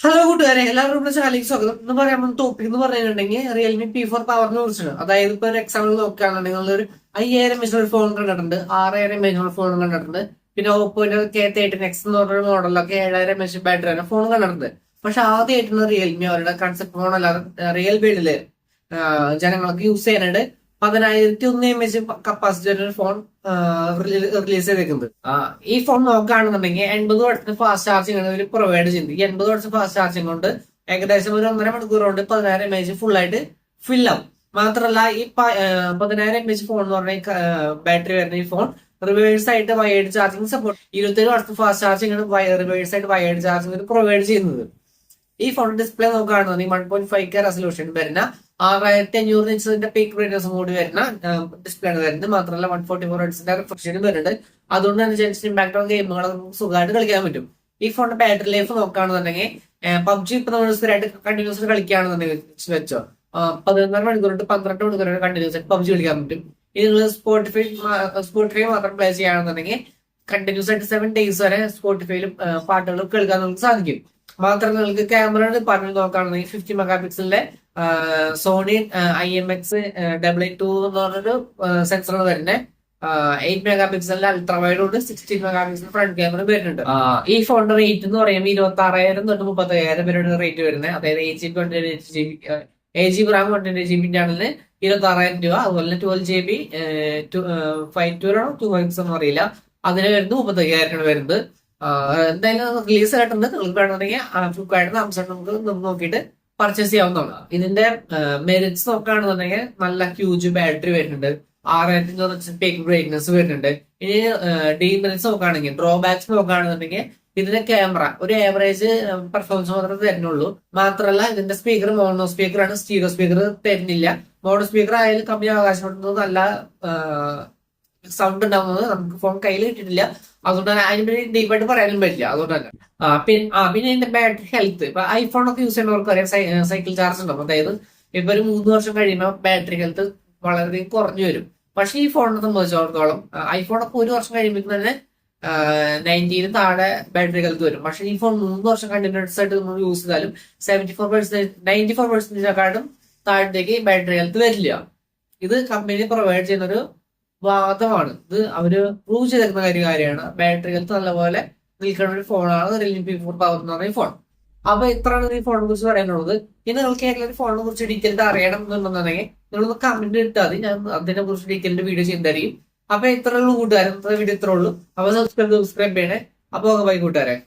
Hello കൂട്ടുകാരെ, എല്ലാവർക്കും നമ്മുടെ ചാനലിലേക്ക് സ്വാഗതം. ഇന്ന് പറയാൻ പോകുന്ന ടോപ്പിക് എന്ന് പറഞ്ഞിട്ടുണ്ടെങ്കിൽ റിയൽമി P4 പവറിനെ കുറിച്ചാണ്. അതായത് ഇപ്പൊ ഒരു എക്സാമ്പിൾ നോക്കുകയാണെന്നുണ്ടെങ്കിൽ നിങ്ങളൊരു 5000 mAh ഫോൺ കണ്ടിട്ടുണ്ട്, 6000 mAh ഫോൺ കണ്ടിട്ടുണ്ട്, പിന്നെ ഓപ്പോന്റെ K30X എന്ന് പറഞ്ഞ മോഡലൊക്കെ 7000 mAh ബാറ്ററി ഫോൺ കണ്ടിട്ടുണ്ട്. പക്ഷെ ആദ്യമായിട്ടാണ് റിയൽമി അവരുടെ കൺസെപ്റ്റ് ഫോൺ അല്ലാതെ റിയൽ ബിൽഡില് ജനങ്ങൾക്ക് യൂസ് ചെയ്യാനായിട്ട് 10001 mAh കപ്പാസിറ്റി ഒരു ഫോൺ റിലീസ് ചെയ്തേക്കുന്നത്. ഈ ഫോൺ നോക്കുകയാണെന്നുണ്ടെങ്കിൽ 80 വാട്ട്സിന് ഫാസ്റ്റ് ചാർജിങ് ആണ് ഇവർ പ്രൊവൈഡ് ചെയ്യുന്നത്. ഈ 80 വാട്ട്സ് ഫാസ്റ്റ് ചാർജിങ് കൊണ്ട് ഏകദേശം ഒരു 1.5 മണിക്കൂർ കൊണ്ട് 10000 mAh ഫുൾ ആയിട്ട് ഫിൽ ആവും. മാത്രമല്ല ഈ 10000 mAh ഫോൺ എന്ന് പറഞ്ഞ ബാറ്ററി വരുന്ന ഈ ഫോൺ റിവേഴ്സ് ആയിട്ട് wired charging support 27 watts fast charging ആണ് റിവേഴ്സ് ആയിട്ട് വയേർഡ് ചാർജിങ് പ്രൊവൈഡ് ചെയ്യുന്നത്. ഈ ഫോൺ ഡിസ്പ്ലേ നോക്കുകയാണെന്നുണ്ടെങ്കിൽ 1.5K റെസൊല്യൂഷൻ വരുന്ന 6500 നിറ്റ്സിന്റെ പീക്ക് ബ്രൈറ്റ്നസ് കൂടി വരുന്ന ഡിസ്പ്ലേ ആണ് വരുന്നത്. മാത്രമല്ല 144 ഹെർട്സിന്റെ റിഫ്രഷനും വരുന്നുണ്ട്. അതുകൊണ്ട് തന്നെ ജസ്റ്റ് ഇമ്പാക്ട് ഓഫ് ഗെയിമുകളെ സുഖമായിട്ട് കളിക്കാൻ പറ്റും. ഈ ഫോണിന്റെ ബാറ്ററി ലൈഫ് നോക്കുകയാണെന്നുണ്ടെങ്കിൽ പബ്ജി ഇപ്പൊ നമ്മൾ സ്ഥിരമായിട്ട് കണ്ടിന്യൂസ് കളിക്കുകയാണെന്നുണ്ടെങ്കിൽ വെച്ചോ 11 മണിക്കൂർ തൊട്ട് 12 മണിക്കൂർ കണ്ടിന്യൂസ് ആയിട്ട് പബ്ജി കളിക്കാൻ പറ്റും. ഇനി നിങ്ങൾ സ്പോട്ടിഫൈ മാത്രം പ്ലേ ചെയ്യുകയാണെന്നുണ്ടെങ്കിൽ കണ്ടിന്യൂസ് ആയിട്ട് 7 days വരെ സ്പോട്ടിഫൈയിലും പാട്ടുകൾ കേൾക്കാൻ നമുക്ക് സാധിക്കും. മാത്രമല്ല നിങ്ങൾക്ക് ക്യാമറയുടെ ഡിപ്പാർട്ട്മെന്റ് നോക്കുകയാണെന്നുണ്ടെങ്കിൽ 50 മെഗാ പിക്സലിന്റെ സോണി IMX882 എന്ന് പറഞ്ഞൊരു സെൻസറാണ് വരുന്നത്. 8 മെഗാ പിക്സലിന്റെ അൾട്രാ വൈഡ് ഉണ്ട്, 16 മെഗാ പിക്സൽ ഫ്രണ്ട് ക്യാമറ വരുന്നുണ്ട്. ഈ ഫോണിന്റെ റേറ്റ് എന്ന് പറയുമ്പോൾ 26,000 തൊട്ട് 35,000 വരെയാണ് റേറ്റ് വരുന്നത്. അതായത് 8GB റാം 128GB ആണെന്ന് 26,000 രൂപ. അതുപോലെ 12GB 512 2x ഒന്നും അറിയില്ല, അതിന് വരുന്നത് 35,000 വരുന്നത്. എന്തായാലും റിലീസ് ആയിട്ടുണ്ട്. നിങ്ങൾക്ക് വേണമെന്നുണ്ടെങ്കിൽ ഫ്ലിപ്കാർട്ടിൽ ആമസോണിൽ നമുക്ക് നോക്കിയിട്ട് പർച്ചേസ് ചെയ്യാവുന്നതാണ്. ഇതിന്റെ മെറിറ്റ്സ് നോക്കുകയാണെന്നുണ്ടെങ്കിൽ നല്ല ഹ്യൂജ് ബാറ്ററി വരുന്നുണ്ട്, 6000 പീക്ക് ബ്രൈറ്റ്നസ് വരുന്നുണ്ട്. ഇനി ഡീമെറിറ്റ്സ് നോക്കുകയാണെങ്കിൽ ഡ്രോബാക്സ് നോക്കുകയാണെന്നുണ്ടെങ്കിൽ ഇതിന്റെ ക്യാമറ ഒരു ആവറേജ് പെർഫോമൻസ് മാത്രമേ തരുന്നുള്ളൂ. മാത്രമല്ല ഇതിന്റെ സ്പീക്കർ മോണോ സ്പീക്കർ ആണ്, സ്റ്റീരിയോ സ്പീക്കർ തരുന്നില്ല. മോണോ സ്പീക്കർ ആയാലും കമ്പനി അവകാശപ്പെടുന്നത് നല്ല സൗണ്ട് ഉണ്ടാവുന്നത് നമുക്ക് ഫോൺ കയ്യിൽ കിട്ടിയിട്ടില്ല. അതുകൊണ്ട് തന്നെ അതിനെ ഡീപ്പായിട്ട് പറയാനും പറ്റില്ല. അതുകൊണ്ട് തന്നെ പിന്നെ ഇതിന്റെ ബാറ്ററി ഹെൽത്ത് ഇപ്പൊ ഐഫോൺ ഒക്കെ യൂസ് ചെയ്യുന്നവർക്ക് അറിയാം സൈക്കിൾ ചാർജ് ഉണ്ടാവും. അതായത് ഇപ്പൊ ഒരു 3 വർഷം കഴിയുമ്പോൾ ബാറ്ററി ഹെൽത്ത് വളരെ കുറഞ്ഞു വരും. പക്ഷെ ഈ ഫോണിനെ സംബന്ധിച്ചിടത്തോളം ഐഫോൺ ഒക്കെ 1 വർഷം കഴിയുമ്പോൾ തന്നെ 90 താഴെ ബാറ്ററി ഹെൽത്ത് വരും. പക്ഷെ ഈ ഫോൺ 3 വർഷം കണ്ടിന്യൂസ് ആയിട്ട് നമ്മൾ യൂസ് ചെയ്താലും 94% താഴത്തേക്ക് ബാറ്ററി ഹെൽത്ത് വരില്ല. ഇത് കമ്പനി പ്രൊവൈഡ് ചെയ്യുന്ന ഒരു വാദമാണ്. ഇത് അവര് പ്രൂവ് ചെയ്തിരുന്ന കാര്യമാണ്. ബാറ്ററി ഹെൽത്ത് നല്ലപോലെ നിൽക്കുന്ന ഒരു ഫോണാണ് റിയൽമി P4 പവർ എന്ന് പറഞ്ഞ ഫോൺ. അപ്പൊ ഇത്രയാണ് ഈ ഫോണിനെ കുറിച്ച് പറയാനുള്ളത്. ഇനി നിങ്ങൾക്ക് ഏതെങ്കിലും ഫോണിനെ കുറിച്ച് ഡീറ്റെയിൽഡ് അറിയണം എന്നുണ്ടെന്നുണ്ടെങ്കിൽ നിങ്ങളൊന്ന് കമന്റ് ഇട്ടാൽ മതി, ഞാൻ അതിനെ കുറിച്ച് ഡീറ്റെയിൽഡ് വീഡിയോ ചെയ്തായിരിക്കും. അപ്പൊ ഇത്രയുള്ള കൂട്ടുകാരെ വീഡിയോ ഇത്രേ ഉള്ളൂ. അപ്പൊ സബ്സ്ക്രൈബ് ചെയ്യണേ. അപ്പൊ ബൈ കൂട്ടുകാരെ.